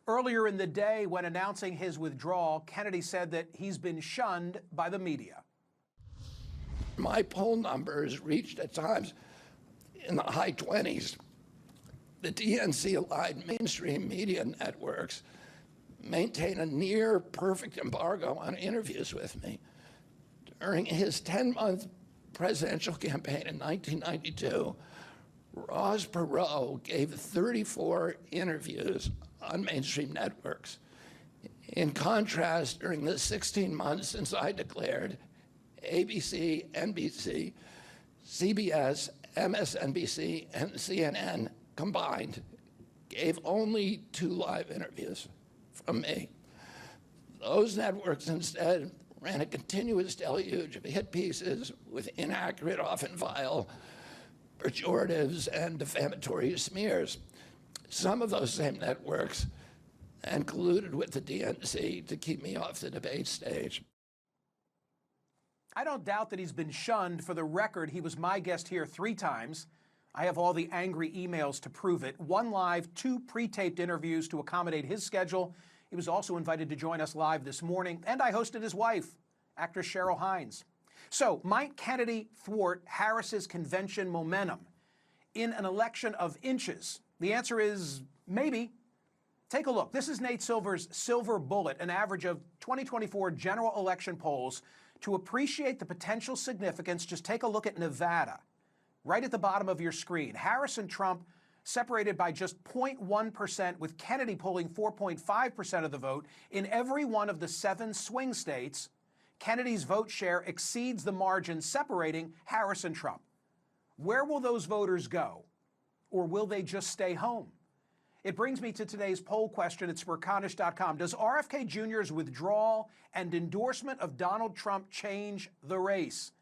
Earlier in the day, when announcing his withdrawal, Kennedy said that he's been shunned by the media. My poll numbers reached at times in the high 20s. The DNC-aligned mainstream media networks maintain a near-perfect embargo on interviews with me. During his 10-month presidential campaign in 1992, Ross Perot gave 34 interviews on mainstream networks. In contrast, during the 16 months since I declared, ABC, NBC, CBS, MSNBC, and CNN combined gave only 2 live interviews from me. Those networks instead ran a continuous deluge of hit pieces with inaccurate, often vile, pejoratives and defamatory smears. Some of those same networks and colluded with the DNC to keep me off the debate stage. I don't doubt that he's been shunned. For the record, he was my guest here 3 times. I have all the angry emails to prove it. 1 live, 2 pre-taped interviews to accommodate his schedule. He was also invited to join us live this morning, and I hosted his wife, actress Cheryl Hines. So, might Kennedy thwart Harris's convention momentum in an election of inches? The answer is maybe. Take a look. This is Nate Silver's Silver Bullet, an average of 2024 general election polls. To appreciate the potential significance, just take a look at Nevada, right at the bottom of your screen. Harris and Trump separated by just 0.1%, with Kennedy polling 4.5% of the vote. In every one of the 7 swing states, Kennedy's vote share exceeds the margin separating Harris and Trump. Where will those voters go? Or will they just stay home? It brings me to today's poll question at Smerconish.com. Does RFK Jr.'s withdrawal and endorsement of Donald Trump change the race?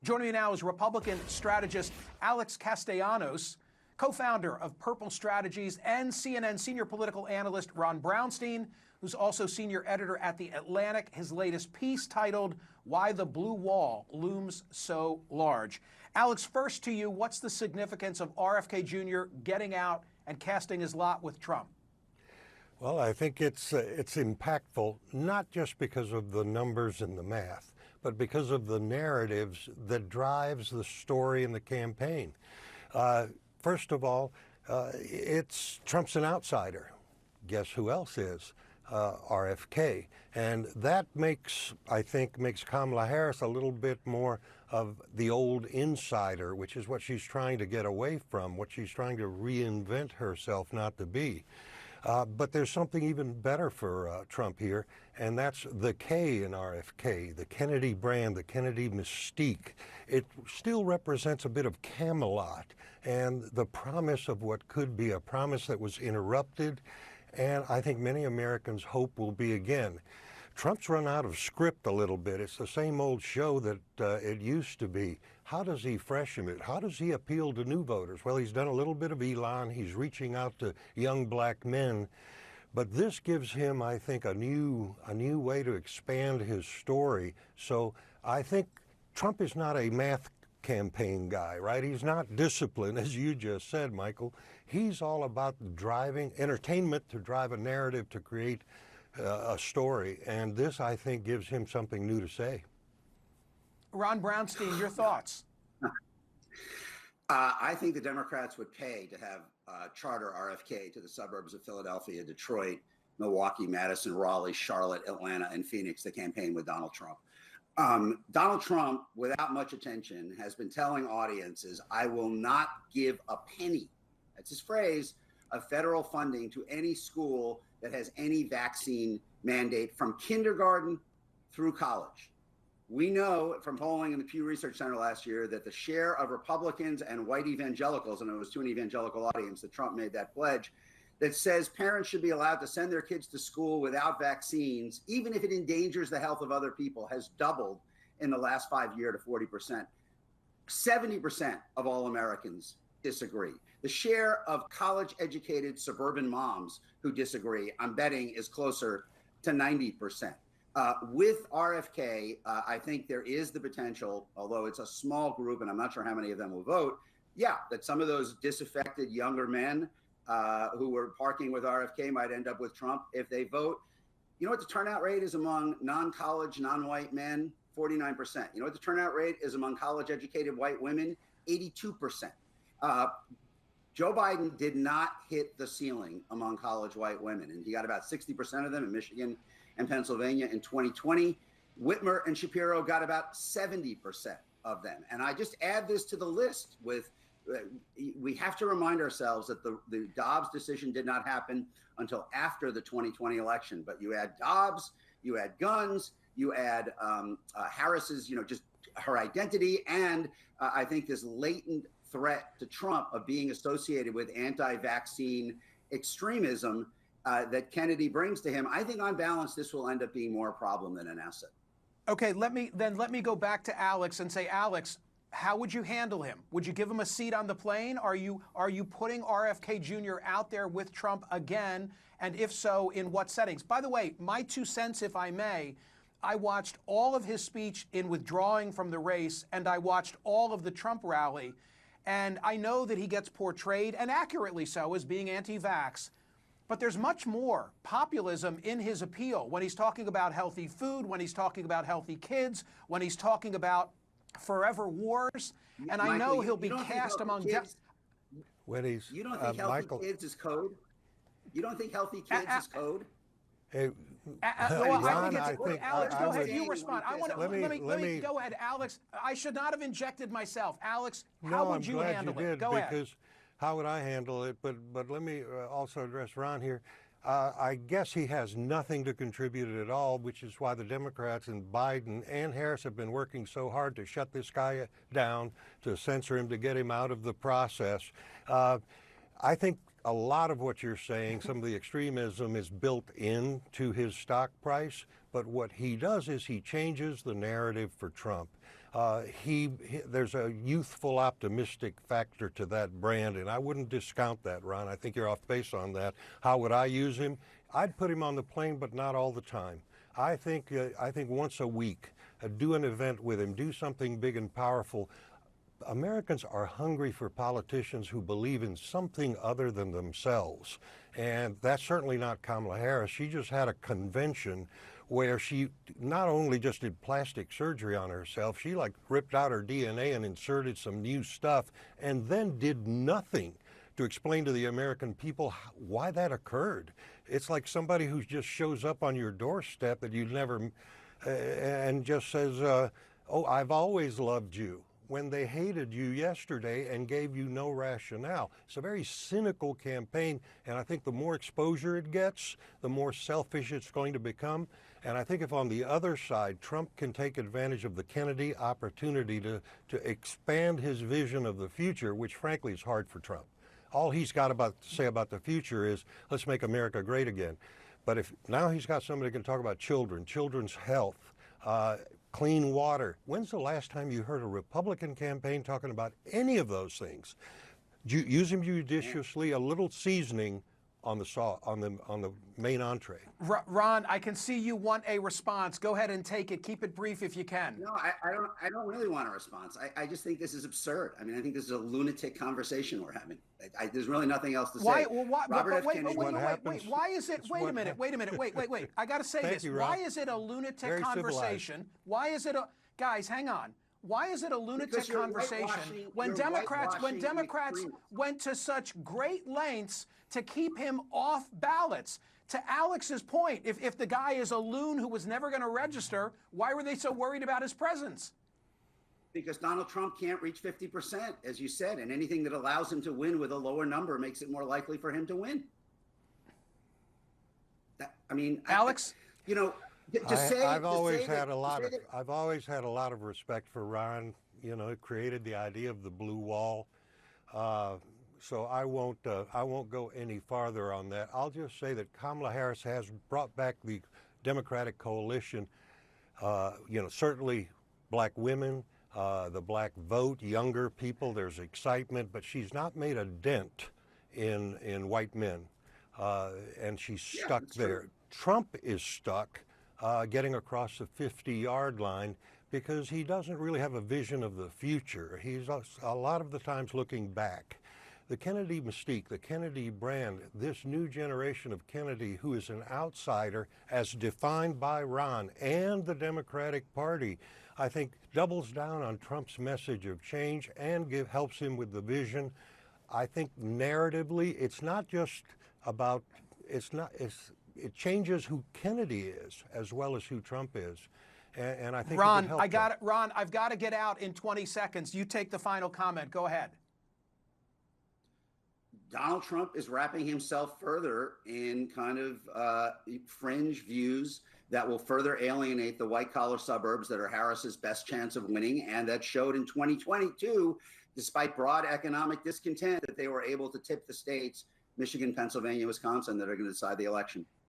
Joining me now is Republican strategist Alex Castellanos, co-founder of Purple Strategies, and CNN senior political analyst Ron Brownstein, who's also senior editor at The Atlantic. His latest piece titled, "Why the Blue Wall Looms So Large." Alex, first to you, what's the significance of RFK Jr. getting out and casting his lot with Trump? Well, I think it's impactful, not just because of the numbers and the math, but because of the narratives that drives the story in the campaign. First of all, it's Trump's an outsider. Guess who else is? RFK. And that makes Kamala Harris a little bit more of the old insider, which is what she's trying to get away from, what she's trying to reinvent herself not to be. But there's something even better for Trump here, and that's the K in RFK, the Kennedy brand, the Kennedy mystique. It still represents a bit of Camelot and the promise of what could be a promise that was interrupted, and I think many Americans hope will be again. Trump's run out of script a little bit. It's the same old show that it used to be. How does he freshen it? How does he appeal to new voters? Well, he's done a little bit of Elon. He's reaching out to young black men. But this gives him, I think, a new way to expand his story. So I think Trump is not a math campaign guy, right? He's not disciplined, as you just said, Michael. He's all about driving entertainment to drive a narrative to create a story, and this, I think, gives him something new to say. Ron Brownstein, your thoughts? I think the Democrats would pay to have charter RFK to the suburbs of Philadelphia, Detroit, Milwaukee, Madison, Raleigh, Charlotte, Atlanta, and Phoenix to campaign with Donald Trump. Donald Trump, without much attention, has been telling audiences, "I will not give a penny," that's his phrase, "of federal funding to any school that has any vaccine mandate from kindergarten through college." We know from polling in the Pew Research Center last year that the share of Republicans and white evangelicals, and it was to an evangelical audience that Trump made that pledge, that says parents should be allowed to send their kids to school without vaccines, even if it endangers the health of other people, has doubled in the last 5 years to 40%. 70% of all Americans disagree. The share of college-educated suburban moms who disagree, I'm betting, is closer to 90%. With RFK, I think there is the potential, although it's a small group and I'm not sure how many of them will vote, that some of those disaffected younger men who were parking with RFK might end up with Trump if they vote. You know what the turnout rate is among non-college, non-white men? 49%. You know what the turnout rate is among college-educated white women? 82%. Joe Biden did not hit the ceiling among college white women, and he got about 60% of them in Michigan and Pennsylvania in 2020. Whitmer and Shapiro got about 70% of them. And I just add this to the list with, we have to remind ourselves that the Dobbs decision did not happen until after the 2020 election. But you add Dobbs, you add guns, you add Harris's, just her identity, and I think this latent threat to Trump of being associated with anti-vaccine extremism that Kennedy brings to him. I think on balance, this will end up being more a problem than an asset. Okay, let me go back to Alex and say, Alex, how would you handle him? Would you give him a seat on the plane? Are you putting RFK Jr. out there with Trump again? And if so, in what settings? By the way, my 2 cents, if I may, I watched all of his speech in withdrawing from the race, and I watched all of the Trump rally. And I know that he gets portrayed, and accurately so, as being anti-vax. But there's much more populism in his appeal when he's talking about healthy food, when he's talking about healthy kids, when he's talking about forever wars. And I know he'll be cast among... When he's, you don't think healthy kids is code? You don't think healthy kids is code? Hey, Ron, Alex, go ahead. You respond. Let me go ahead, Alex. I should not have injected myself. Alex, how would you handle it? Go ahead. Because how would I handle it? But let me also address Ron here. I guess he has nothing to contribute at all, which is why the Democrats and Biden and Harris have been working so hard to shut this guy down, to censor him, to get him out of the process. I think a lot of what you're saying, some of the extremism is built into his stock price, but what he does is he changes the narrative for Trump. There's a youthful, optimistic factor to that brand, and I wouldn't discount that, Ron. I think you're off base on that. How would I use him? I'd put him on the plane, but not all the time. I think once a week, do an event with him, do something big and powerful. Americans are hungry for politicians who believe in something other than themselves. And that's certainly not Kamala Harris. She just had a convention where she not only just did plastic surgery on herself, she like ripped out her DNA and inserted some new stuff and then did nothing to explain to the American people why that occurred. It's like somebody who just shows up on your doorstep that you never, and just says, oh, I've always loved you, when they hated you yesterday and gave you no rationale. It's a very cynical campaign, and I think the more exposure it gets, the more selfish it's going to become. And I think if on the other side, Trump can take advantage of the Kennedy opportunity to expand his vision of the future, which frankly is hard for Trump. All he's got to say about the future is, let's make America great again. But if now he's got somebody who can talk about children, children's health, clean water. When's the last time you heard a Republican campaign talking about any of those things? Use them judiciously, a little seasoning on the main entree. Ron, I can see you want a response. Go ahead and take it. Keep it brief if you can. No, I don't really want a response. I just think this is absurd. I mean, I think this is a lunatic conversation we're having. There's really nothing else to say. Why is it? Wait a minute. I got to say this. Why is it a lunatic conversation? Why is it a, guys, hang on. Why is it a lunatic conversation when Democrats went to such great lengths to keep him off ballots? To Alex's point, if the guy is a loon who was never going to register, why were they so worried about his presence? Because Donald Trump can't reach 50%, as you said, and anything that allows him to win with a lower number makes it more likely for him to win. Alex? I've always had a lot of respect for Ron. You know, it created the idea of the blue wall. So I won't go any farther on that. I'll just say that Kamala Harris has brought back the Democratic coalition. Certainly black women, the black vote, younger people. There's excitement, but she's not made a dent in white men, and she's stuck there. True. Trump is stuck. Getting across the 50-yard line because he doesn't really have a vision of the future. He's a lot of the times looking back. The Kennedy mystique, the Kennedy brand, this new generation of Kennedy who is an outsider as defined by Ron and the Democratic Party, I think doubles down on Trump's message of change and helps him with the vision. I think narratively, it's not just about, it changes who Kennedy is as well as who Trump is. And I think Ron, it help I got them. it. Ron, I've got to get out in 20 seconds. You take the final comment. Go ahead. Donald Trump is wrapping himself further in kind of fringe views that will further alienate the white collar suburbs that are Harris's best chance of winning, and that showed in 2022, despite broad economic discontent, that they were able to tip the states, Michigan, Pennsylvania, Wisconsin, that are going to decide the election.